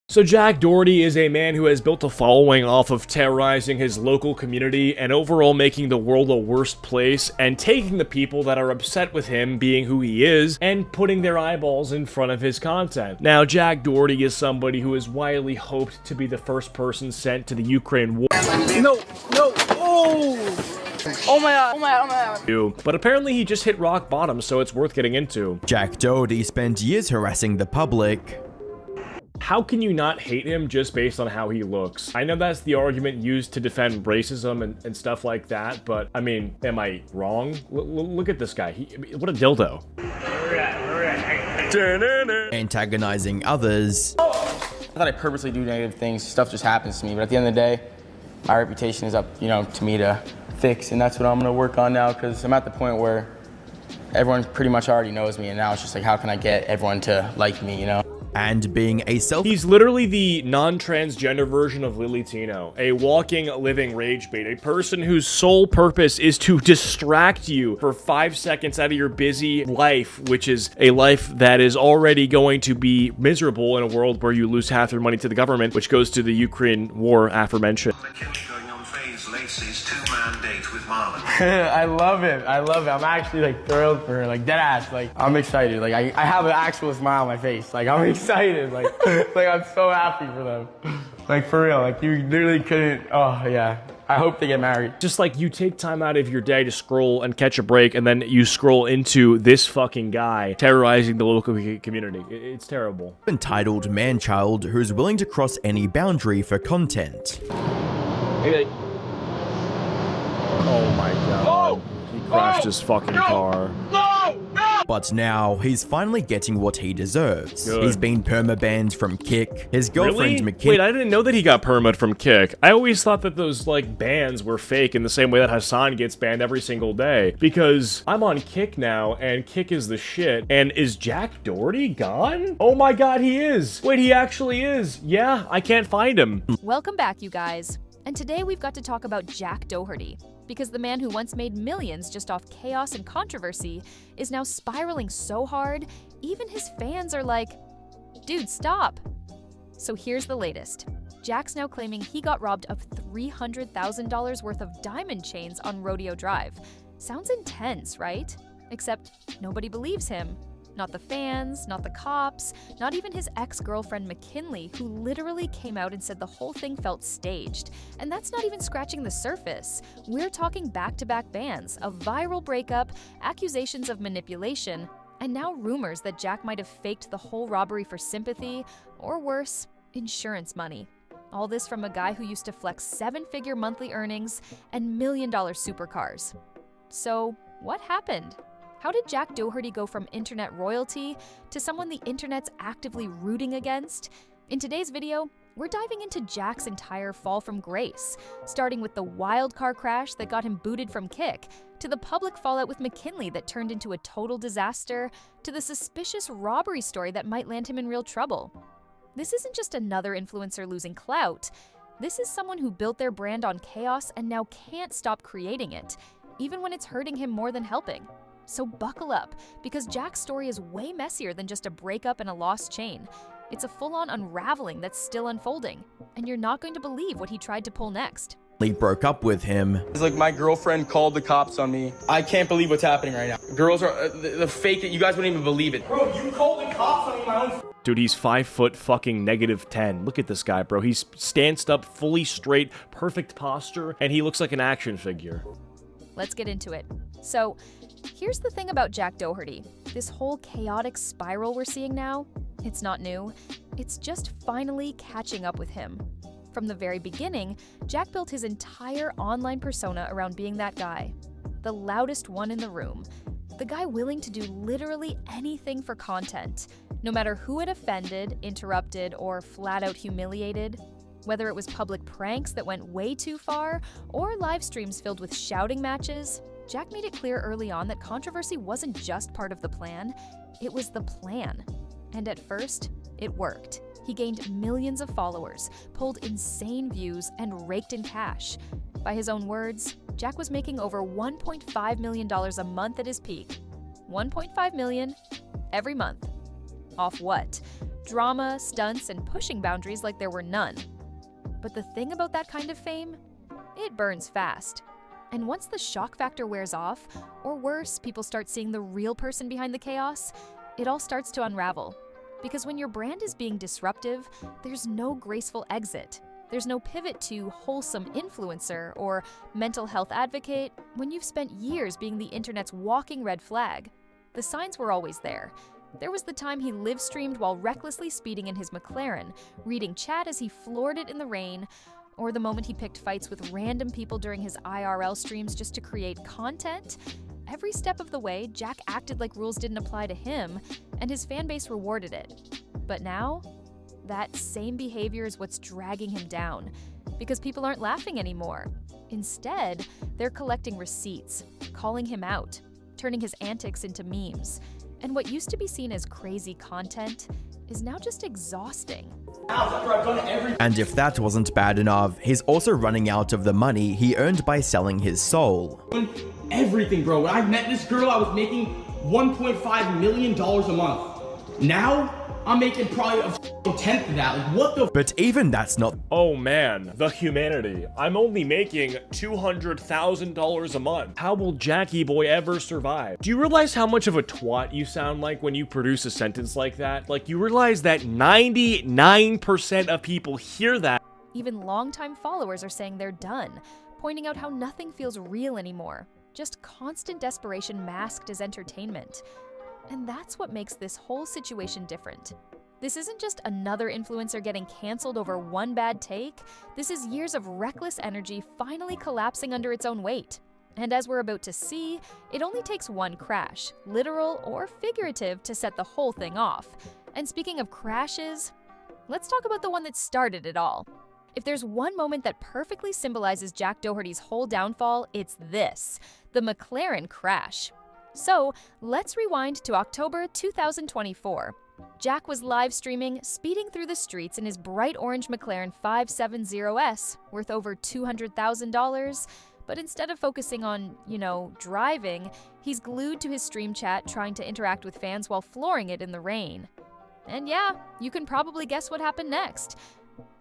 So Jack Doherty is a man who has built a following off of terrorizing his local community and overall making the world a worse place and taking the people that are upset with him being who he is and putting their eyeballs in front of his content. Now, Jack Doherty is somebody who is widely hoped to be the first person sent to the Ukraine war. No, oh my god. But apparently he just hit rock bottom, so it's worth getting into. Jack Doherty spent years harassing the public. How can you not hate him just based on how he looks? I know that's the argument used to defend racism and stuff like that, but I mean, am I wrong? Look at this guy. What a dildo. Antagonizing others. I thought I purposely do negative things, stuff just happens to me, but at the end of the day, my reputation is up, to me to fix, and that's what I'm gonna work on now, because I'm at the point where everyone pretty much already knows me, and now it's just like, how can I get everyone to like me, And being a He's literally the non-transgender version of Lily Tino, a walking, living rage bait, a person whose sole purpose is to distract you for 5 seconds out of your busy life, which is a life that is already going to be miserable in a world where you lose half your money to the government, which goes to the Ukraine war aforementioned. McKinley going on phase Lacey's two-man date with Marlon. I love it. I'm actually thrilled for her, dead ass. I'm excited. I have an actual smile on my face. I'm excited. I'm so happy for them. For real. You literally couldn't. Oh yeah. I hope they get married. Just you take time out of your day to scroll and catch a break, and then you scroll into this fucking guy terrorizing the local community. It's terrible. Entitled man-child who's willing to cross any boundary for content. Oh my god. He crashed his fucking car. But now, he's finally getting what he deserves. Good. He's been perma-banned from Kick. His girlfriend McKinley... Wait, I didn't know that he got perma'd from Kick. I always thought that those, bans were fake in the same way that Hassan gets banned every single day. Because I'm on Kick now, and Kick is the shit. And is Jack Doherty gone? Oh my god, he is! Wait, he actually is! Yeah, I can't find him. Welcome back, you guys. And today we've got to talk about Jack Doherty, because the man who once made millions just off chaos and controversy is now spiraling so hard, even his fans are like, dude, stop. So here's the latest. Jack's now claiming he got robbed of $300,000 worth of diamond chains on Rodeo Drive. Sounds intense, right? Except nobody believes him. Not the fans, not the cops, not even his ex-girlfriend McKinley, who literally came out and said the whole thing felt staged. And that's not even scratching the surface. We're talking back-to-back bans, a viral breakup, accusations of manipulation, and now rumors that Jack might have faked the whole robbery for sympathy, or worse, insurance money. All this from a guy who used to flex 7-figure monthly earnings and million-dollar supercars. So, what happened? How did Jack Doherty go from internet royalty to someone the internet's actively rooting against? In today's video, we're diving into Jack's entire fall from grace, starting with the wild car crash that got him booted from Kick, to the public fallout with McKinley that turned into a total disaster, to the suspicious robbery story that might land him in real trouble. This isn't just another influencer losing clout. This is someone who built their brand on chaos and now can't stop creating it, even when it's hurting him more than helping. So buckle up, because Jack's story is way messier than just a breakup and a lost chain. It's a full-on unraveling that's still unfolding, and you're not going to believe what he tried to pull next. He broke up with him. It's my girlfriend called the cops on me. I can't believe what's happening right now. Girls are the fake it. You guys wouldn't even believe it. Bro, you called the cops on me, my own. Dude, he's 5 foot fucking -10. Look at this guy, bro. He's stanced up, fully straight, perfect posture, and he looks like an action figure. Let's get into it. So, here's the thing about Jack Doherty. This whole chaotic spiral we're seeing now, it's not new. It's just finally catching up with him. From the very beginning, Jack built his entire online persona around being that guy. The loudest one in the room. The guy willing to do literally anything for content, no matter who it offended, interrupted, or flat out humiliated. Whether it was public pranks that went way too far, or live streams filled with shouting matches, Jack made it clear early on that controversy wasn't just part of the plan, it was the plan. And at first, it worked. He gained millions of followers, pulled insane views, and raked in cash. By his own words, Jack was making over $1.5 million a month at his peak. $1.5 million every month. Off what? drama, stunts, and pushing boundaries like there were none. But the thing about that kind of fame? It burns fast. And once the shock factor wears off, or worse, people start seeing the real person behind the chaos, it all starts to unravel. Because when your brand is being disruptive, there's no graceful exit. There's no pivot to wholesome influencer or mental health advocate when you've spent years being the internet's walking red flag. The signs were always there. There was the time he live-streamed while recklessly speeding in his McLaren, reading chat as he floored it in the rain, or the moment he picked fights with random people during his IRL streams just to create content. Every step of the way, Jack acted like rules didn't apply to him, and his fanbase rewarded it. But now, that same behavior is what's dragging him down, because people aren't laughing anymore. Instead, they're collecting receipts, calling him out, turning his antics into memes. And what used to be seen as crazy content is now just exhausting. And if that wasn't bad enough, he's also running out of the money he earned by selling his soul. Everything, bro. When I met this girl, I was making $1.5 million a month. Now, I'm making probably a tenth of that. Like, what the? But even that's not. Oh man, the humanity. I'm only making $200,000 a month. How will Jackie boy ever survive? Do you realize how much of a twat you sound like when you produce a sentence like that? Like, you realize that 99% of people hear that. Even longtime followers are saying they're done, pointing out how nothing feels real anymore. Just constant desperation masked as entertainment. And that's what makes this whole situation different. This isn't just another influencer getting canceled over one bad take. This is years of reckless energy finally collapsing under its own weight. And as we're about to see, it only takes one crash, literal or figurative, to set the whole thing off. And speaking of crashes, let's talk about the one that started it all. If there's one moment that perfectly symbolizes Jack Doherty's whole downfall, it's this: the McLaren crash. So, let's rewind to October 2024. Jack was live streaming, speeding through the streets in his bright orange McLaren 570S, worth over $200,000. But instead of focusing on, driving, he's glued to his stream chat trying to interact with fans while flooring it in the rain. And yeah, you can probably guess what happened next.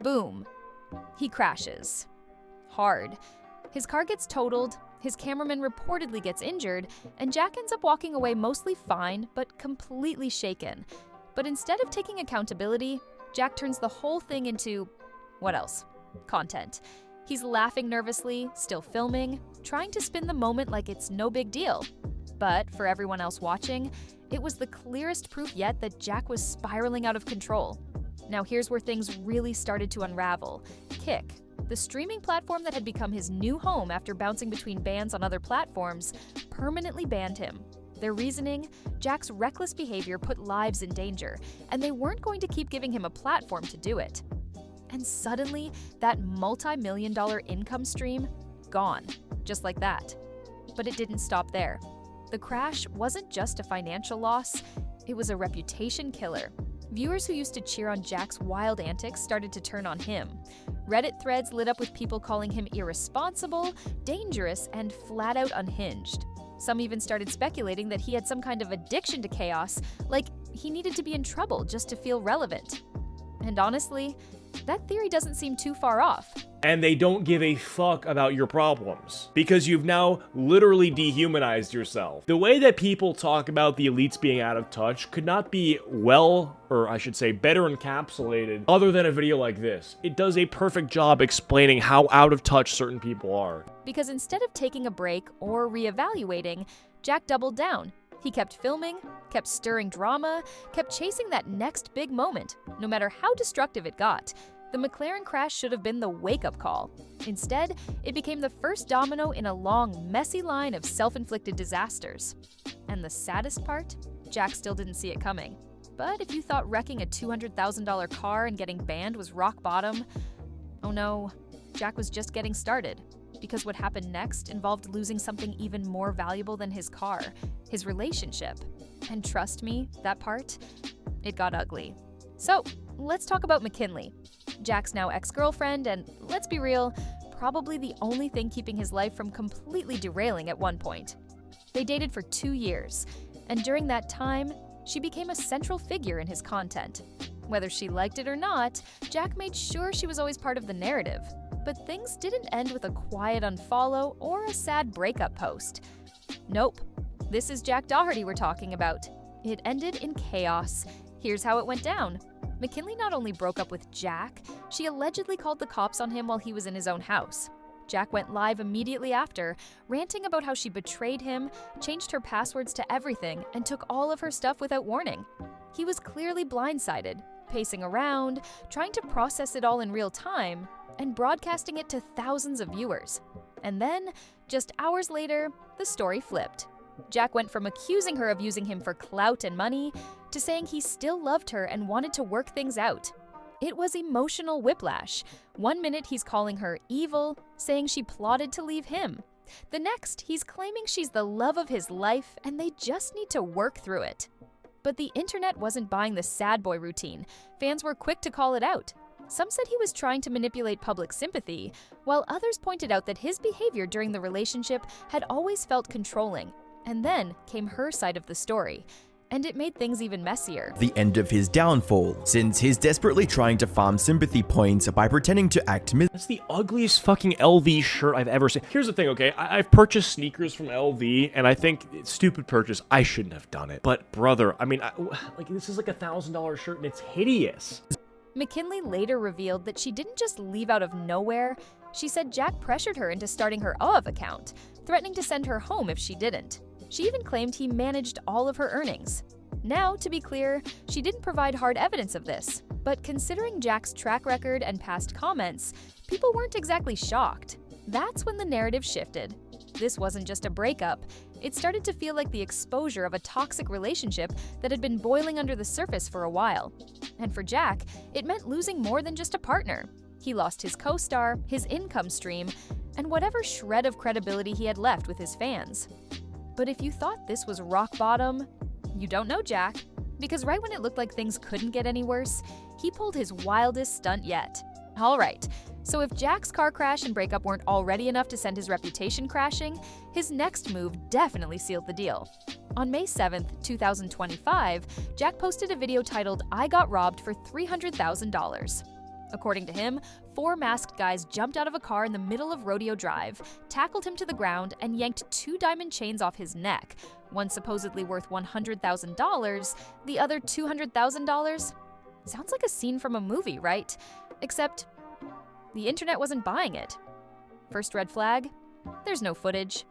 Boom. He crashes. Hard. His car gets totaled, his cameraman reportedly gets injured, and Jack ends up walking away mostly fine, but completely shaken. But instead of taking accountability, Jack turns the whole thing into, what else? Content. He's laughing nervously, still filming, trying to spin the moment like it's no big deal. But for everyone else watching, it was the clearest proof yet that Jack was spiraling out of control. Now here's where things really started to unravel. Kick, the streaming platform that had become his new home after bouncing between bans on other platforms, permanently banned him. Their reasoning? Jack's reckless behavior put lives in danger, and they weren't going to keep giving him a platform to do it. And suddenly, that multi-million-dollar income stream, gone, just like that. But it didn't stop there. The crash wasn't just a financial loss, it was a reputation killer. Viewers who used to cheer on Jack's wild antics started to turn on him. Reddit threads lit up with people calling him irresponsible, dangerous, and flat-out unhinged. Some even started speculating that he had some kind of addiction to chaos, like he needed to be in trouble just to feel relevant. And honestly, that theory doesn't seem too far off. And they don't give a fuck about your problems, because you've now literally dehumanized yourself. The way that people talk about the elites being out of touch could not be or I should say better encapsulated other than a video like this. It does a perfect job explaining how out of touch certain people are. Because instead of taking a break or reevaluating, Jack doubled down. He kept filming, kept stirring drama, kept chasing that next big moment, no matter how destructive it got. The McLaren crash should have been the wake-up call. Instead, it became the first domino in a long, messy line of self-inflicted disasters. And the saddest part? Jack still didn't see it coming. But if you thought wrecking a $200,000 car and getting banned was rock bottom, oh no, Jack was just getting started. Because what happened next involved losing something even more valuable than his car, his relationship. And trust me, that part, it got ugly. So, let's talk about McKinley. Jack's now ex-girlfriend, and let's be real, probably the only thing keeping his life from completely derailing at one point. They dated for 2 years, and during that time, she became a central figure in his content. Whether she liked it or not, Jack made sure she was always part of the narrative. But things didn't end with a quiet unfollow or a sad breakup post. Nope. This is Jack Doherty we're talking about. It ended in chaos. Here's how it went down. McKinley not only broke up with Jack, she allegedly called the cops on him while he was in his own house. Jack went live immediately after, ranting about how she betrayed him, changed her passwords to everything, and took all of her stuff without warning. He was clearly blindsided, pacing around, trying to process it all in real time, and broadcasting it to thousands of viewers. And then, just hours later, the story flipped. Jack went from accusing her of using him for clout and money to saying he still loved her and wanted to work things out. It was emotional whiplash. One minute he's calling her evil, saying she plotted to leave him. The next, he's claiming she's the love of his life and they just need to work through it. But the internet wasn't buying the sad boy routine. Fans were quick to call it out. Some said he was trying to manipulate public sympathy, while others pointed out that his behavior during the relationship had always felt controlling. And then came her side of the story, and it made things even messier. The end of his downfall, since he's desperately trying to farm sympathy points by pretending to act That's the ugliest fucking LV shirt I've ever seen. Here's the thing, okay? I've purchased sneakers from LV, and I think it's stupid purchase. I shouldn't have done it. But brother, I mean, like this is like $1,000 shirt, and it's hideous. McKinley later revealed that she didn't just leave out of nowhere. She said Jack pressured her into starting her OAV account, threatening to send her home if she didn't. She even claimed he managed all of her earnings. Now, to be clear, she didn't provide hard evidence of this, but considering Jack's track record and past comments, people weren't exactly shocked. That's when the narrative shifted. This wasn't just a breakup. It started to feel like the exposure of a toxic relationship that had been boiling under the surface for a while. And for Jack, it meant losing more than just a partner. He lost his co-star, his income stream, and whatever shred of credibility he had left with his fans. But if you thought this was rock bottom, you don't know Jack. Because right when it looked like things couldn't get any worse, he pulled his wildest stunt yet. Alright, so if Jack's car crash and breakup weren't already enough to send his reputation crashing, his next move definitely sealed the deal. On May 7th, 2025, Jack posted a video titled, "I Got Robbed for $300,000. According to him, 4 masked guys jumped out of a car in the middle of Rodeo Drive, tackled him to the ground, and yanked 2 diamond chains off his neck, one supposedly worth $100,000, the other $200,000. Sounds like a scene from a movie, right? Except the internet wasn't buying it. First red flag? There's no footage.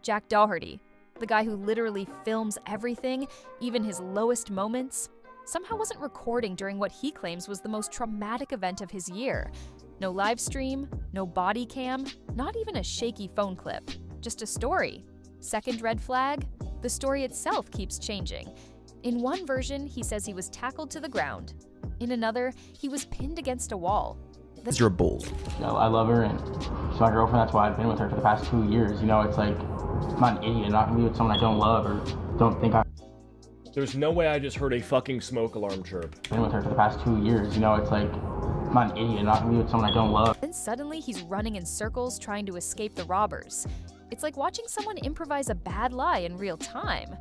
Jack Doherty, the guy who literally films everything, even his lowest moments, somehow wasn't recording during what he claims was the most traumatic event of his year. No live stream, no body cam, not even a shaky phone clip. Just a story. Second red flag? The story itself keeps changing. In one version, he says he was tackled to the ground. In another, he was pinned against a wall. miserable. You know, I love her and she's my girlfriend. That's why I've been with her for the past 2 years. You know, it's like, I'm not an idiot. I'm not gonna be with someone I don't love or don't think I. There's no way I just heard a fucking smoke alarm chirp. Been with her for the past 2 years. You know, it's like, I'm not an idiot. I'm not gonna be with someone I don't love. Then suddenly he's running in circles trying to escape the robbers. It's like watching someone improvise a bad lie in real time.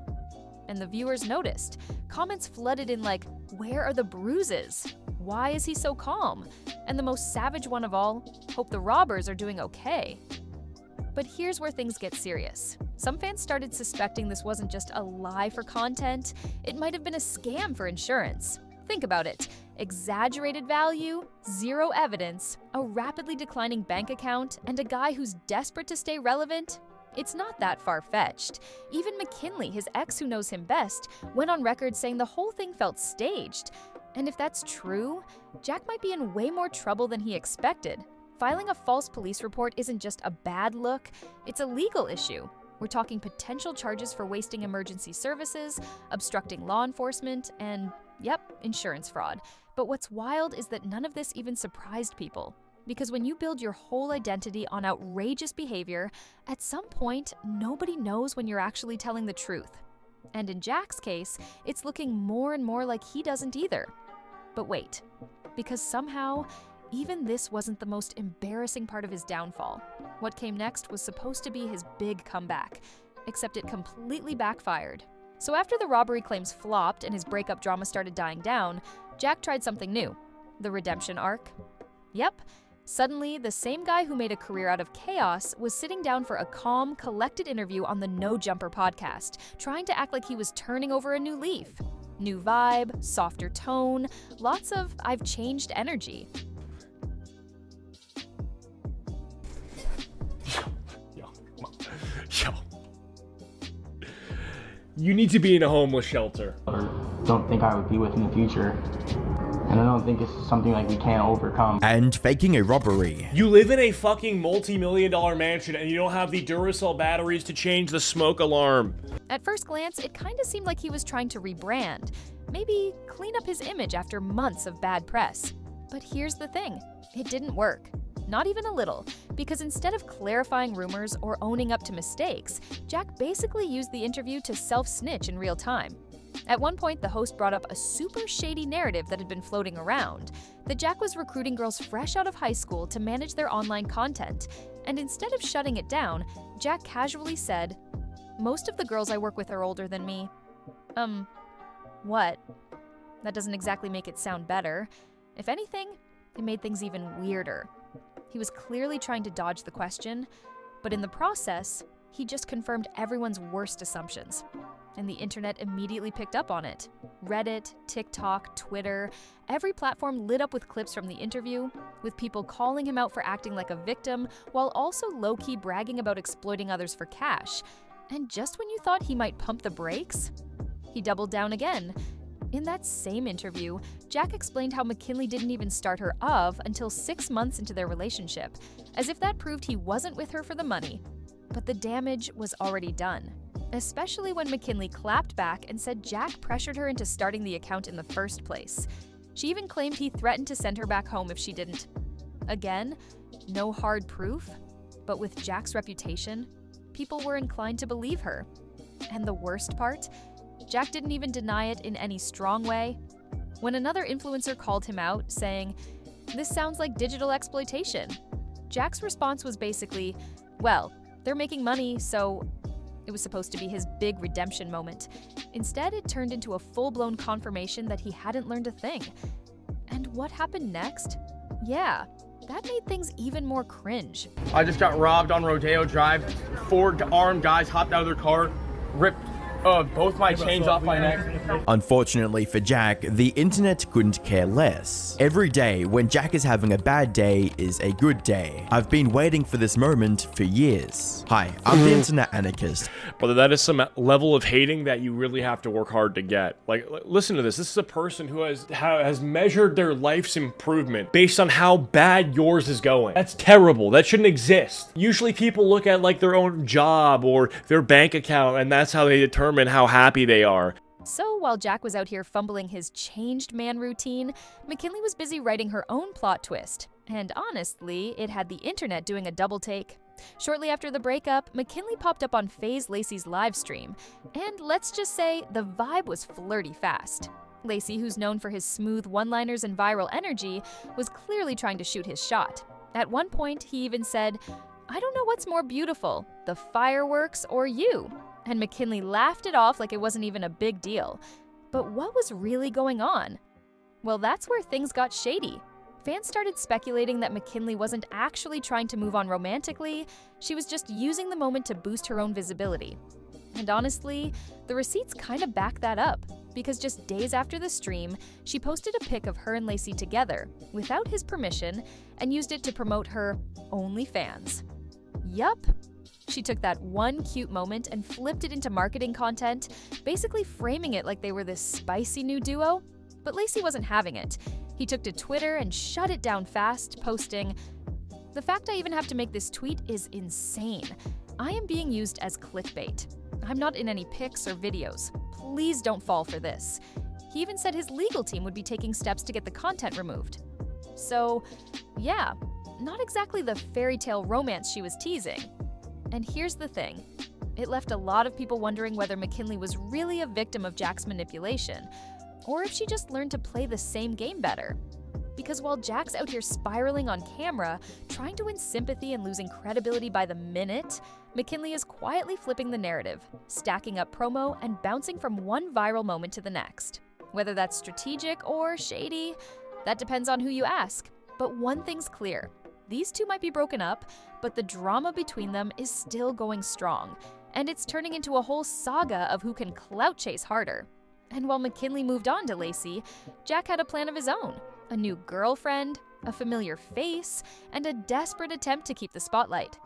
And the viewers noticed. Comments flooded in like, where are the bruises? Why is he so calm? And the most savage one of all, hope the robbers are doing okay. But here's where things get serious. Some fans started suspecting this wasn't just a lie for content, it might have been a scam for insurance. Think about it. Exaggerated value, zero evidence, a rapidly declining bank account, and a guy who's desperate to stay relevant? It's not that far-fetched. Even McKinley, his ex who knows him best, went on record saying the whole thing felt staged. And if that's true, Jack might be in way more trouble than he expected. Filing a false police report isn't just a bad look, it's a legal issue. We're talking potential charges for wasting emergency services, obstructing law enforcement, and, yep, insurance fraud. But what's wild is that none of this even surprised people. Because when you build your whole identity on outrageous behavior, at some point, nobody knows when you're actually telling the truth. And in Jack's case, it's looking more and more like he doesn't either. But wait, because somehow, even this wasn't the most embarrassing part of his downfall. What came next was supposed to be his big comeback, except it completely backfired. So after the robbery claims flopped and his breakup drama started dying down, Jack tried something new, the redemption arc. Yep, suddenly the same guy who made a career out of chaos was sitting down for a calm, collected interview on the No Jumper podcast, trying to act like he was turning over a new leaf. New vibe, softer tone, lots of "I've changed" energy. Yo. You need to be in a homeless shelter. Or don't think I would be with in the future. And I don't think it's something like we can't overcome. And faking a robbery. You live in a fucking multi-million-dollar mansion and you don't have the Duracell batteries to change the smoke alarm. At first glance, it kinda seemed like he was trying to rebrand, maybe clean up his image after months of bad press. But here's the thing, it didn't work. Not even a little, because instead of clarifying rumors or owning up to mistakes, Jack basically used the interview to self-snitch in real time. At one point, the host brought up a super shady narrative that had been floating around, that Jack was recruiting girls fresh out of high school to manage their online content, and instead of shutting it down, Jack casually said, "Most of the girls I work with are older than me." What? That doesn't exactly make it sound better. If anything, it made things even weirder. He was clearly trying to dodge the question, but in the process, he just confirmed everyone's worst assumptions. And the internet immediately picked up on it. Reddit, TikTok, Twitter, every platform lit up with clips from the interview, with people calling him out for acting like a victim, while also low-key bragging about exploiting others for cash. And just when you thought he might pump the brakes, he doubled down again. In that same interview, Jack explained how McKinley didn't even start her of until 6 months into their relationship, as if that proved he wasn't with her for the money. But the damage was already done, especially when McKinley clapped back and said Jack pressured her into starting the account in the first place. She even claimed he threatened to send her back home if she didn't. Again, no hard proof, but with Jack's reputation, people were inclined to believe her. And the worst part? Jack didn't even deny it in any strong way. When another influencer called him out, saying, "This sounds like digital exploitation," Jack's response was basically, "Well, they're making money, so..." It was supposed to be his big redemption moment. Instead, it turned into a full-blown confirmation that he hadn't learned a thing. And what happened next? Yeah, that made things even more cringe. I just got robbed on Rodeo Drive. 4 armed guys hopped out of their car, ripped both my chains off my neck. Unfortunately for Jack, the internet couldn't care less. Every day when Jack is having a bad day is a good day. I've been waiting for this moment for years. Hi, I'm the internet anarchist. Brother, that is some level of hating that you really have to work hard to get. Like, listen to this. This is a person who has measured their life's improvement based on how bad yours is going. That's terrible. That shouldn't exist. Usually people look at like their own job or their bank account, and that's how they determine how happy they are. So while Jack was out here fumbling his changed man routine, McKinley was busy writing her own plot twist. And honestly, it had the internet doing a double take. Shortly after the breakup, McKinley popped up on FaZe Lacey's live stream. And let's just say the vibe was flirty fast. Lacey, who's known for his smooth one-liners and viral energy, was clearly trying to shoot his shot. At one point, he even said, "I don't know what's more beautiful, the fireworks or you." And McKinley laughed it off like it wasn't even a big deal. But what was really going on? Well, that's where things got shady. Fans started speculating that McKinley wasn't actually trying to move on romantically, she was just using the moment to boost her own visibility. And honestly, the receipts kind of back that up, because just days after the stream, she posted a pic of her and Lacey together, without his permission, and used it to promote her OnlyFans. Yup. She took that one cute moment and flipped it into marketing content, basically framing it like they were this spicy new duo. But Lacey wasn't having it. He took to Twitter and shut it down fast, posting, "The fact I even have to make this tweet is insane. I am being used as clickbait. I'm not in any pics or videos. Please don't fall for this." He even said his legal team would be taking steps to get the content removed. So, yeah, not exactly the fairy tale romance she was teasing. And here's the thing. It left a lot of people wondering whether McKinley was really a victim of Jack's manipulation, or if she just learned to play the same game better. Because while Jack's out here spiraling on camera, trying to win sympathy and losing credibility by the minute, McKinley is quietly flipping the narrative, stacking up promo and bouncing from one viral moment to the next. Whether that's strategic or shady, that depends on who you ask. But one thing's clear. These two might be broken up, but the drama between them is still going strong, and it's turning into a whole saga of who can clout chase harder. And while McKinley moved on to Lacey, Jack had a plan of his own. A new girlfriend, a familiar face, and a desperate attempt to keep the spotlight.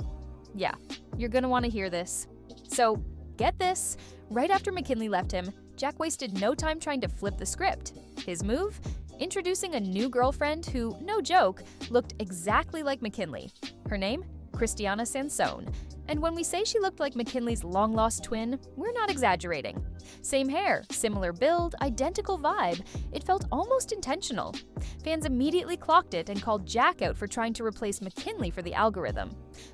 Yeah, you're gonna want to hear this. So, get this, right after McKinley left him, Jack wasted no time trying to flip the script. His move? Introducing a new girlfriend who, no joke, looked exactly like McKinley. Her name? Christiana Sansone. And when we say she looked like McKinley's long-lost twin, we're not exaggerating. Same hair, similar build, identical vibe. It felt almost intentional. Fans immediately clocked it and called Jack out for trying to replace McKinley for the algorithm.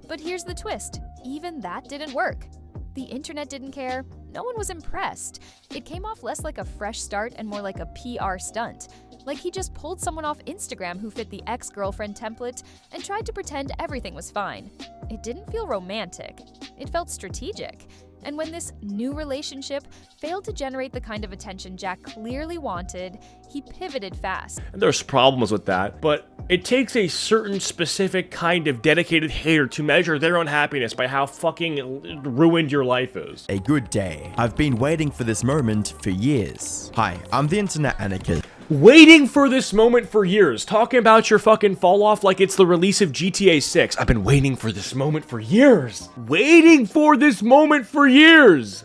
But here's the twist. Even that didn't work. The internet didn't care. No one was impressed. It came off less like a fresh start and more like a PR stunt. Like he just pulled someone off Instagram who fit the ex-girlfriend template and tried to pretend everything was fine. It didn't feel romantic. It felt strategic. And when this new relationship failed to generate the kind of attention Jack clearly wanted, he pivoted fast. And there's problems with that, but it takes a certain specific kind of dedicated hater to measure their own happiness by how fucking ruined your life is. A good day. I've been waiting for this moment for years. Hi, I'm the internet anarchist. Waiting for this moment for years. Talking about your fucking fall off like it's the release of GTA 6. I've been waiting for this moment for years. Waiting for this moment for years.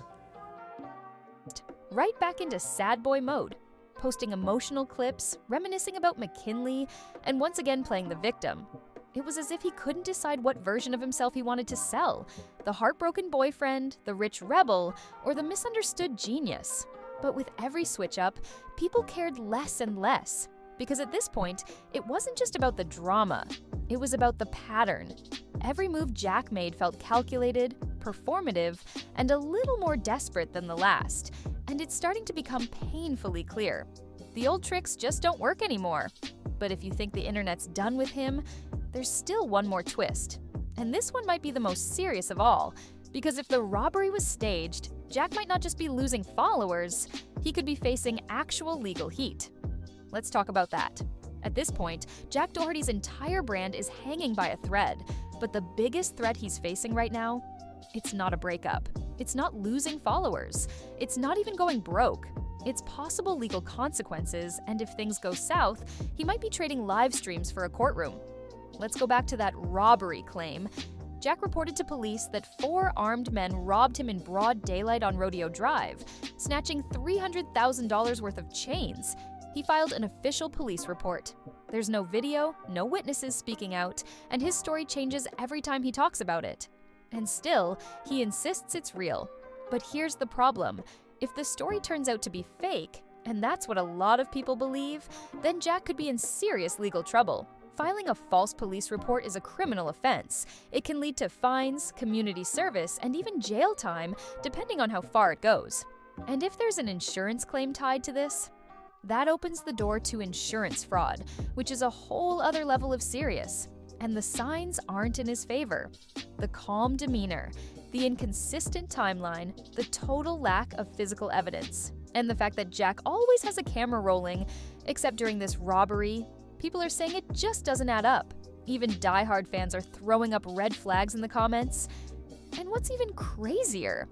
Right back into sad boy mode, posting emotional clips, reminiscing about McKinley, and once again playing the victim. It was as if he couldn't decide what version of himself he wanted to sell, the heartbroken boyfriend, the rich rebel, or the misunderstood genius. But with every switch up, people cared less and less. Because at this point, it wasn't just about the drama, it was about the pattern. Every move Jack made felt calculated, performative, and a little more desperate than the last. And it's starting to become painfully clear. The old tricks just don't work anymore. But if you think the internet's done with him, there's still one more twist. And this one might be the most serious of all. Because if the robbery was staged, Jack might not just be losing followers, he could be facing actual legal heat. Let's talk about that. At this point, Jack Doherty's entire brand is hanging by a thread, but the biggest threat he's facing right now, it's not a breakup. It's not losing followers. It's not even going broke. It's possible legal consequences, and if things go south, he might be trading live streams for a courtroom. Let's go back to that robbery claim. Jack reported to police that 4 armed men robbed him in broad daylight on Rodeo Drive, snatching $300,000 worth of chains. He filed an official police report. There's no video, no witnesses speaking out, and his story changes every time he talks about it. And still, he insists it's real. But here's the problem. If the story turns out to be fake, and that's what a lot of people believe, then Jack could be in serious legal trouble. Filing a false police report is a criminal offense. It can lead to fines, community service, and even jail time, depending on how far it goes. And if there's an insurance claim tied to this, that opens the door to insurance fraud, which is a whole other level of serious. And the signs aren't in his favor. The calm demeanor, the inconsistent timeline, the total lack of physical evidence, and the fact that Jack always has a camera rolling, except during this robbery. People are saying it just doesn't add up. Even diehard fans are throwing up red flags in the comments. And what's even crazier?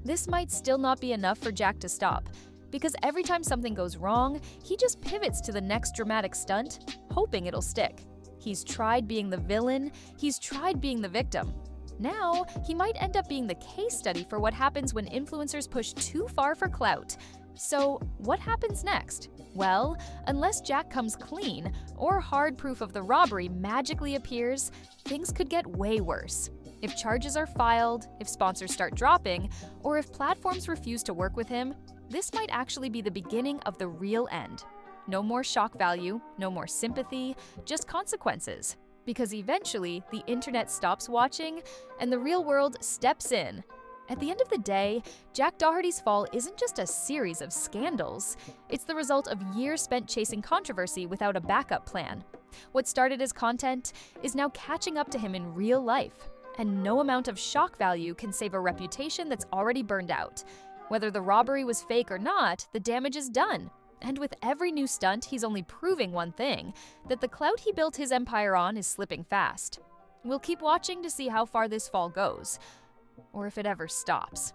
This might still not be enough for Jack to stop, because every time something goes wrong, he just pivots to the next dramatic stunt, hoping it'll stick. He's tried being the villain, he's tried being the victim. Now, he might end up being the case study for what happens when influencers push too far for clout. So, what happens next? Well, unless Jack comes clean, or hard proof of the robbery magically appears, things could get way worse. If charges are filed, if sponsors start dropping, or if platforms refuse to work with him, this might actually be the beginning of the real end. No more shock value, no more sympathy, just consequences. Because eventually, the internet stops watching, and the real world steps in. At the end of the day, Jack Doherty's fall isn't just a series of scandals. It's the result of years spent chasing controversy without a backup plan. What started as content is now catching up to him in real life. And no amount of shock value can save a reputation that's already burned out. Whether the robbery was fake or not, the damage is done. And with every new stunt, he's only proving one thing, that the clout he built his empire on is slipping fast. We'll keep watching to see how far this fall goes, or if it ever stops.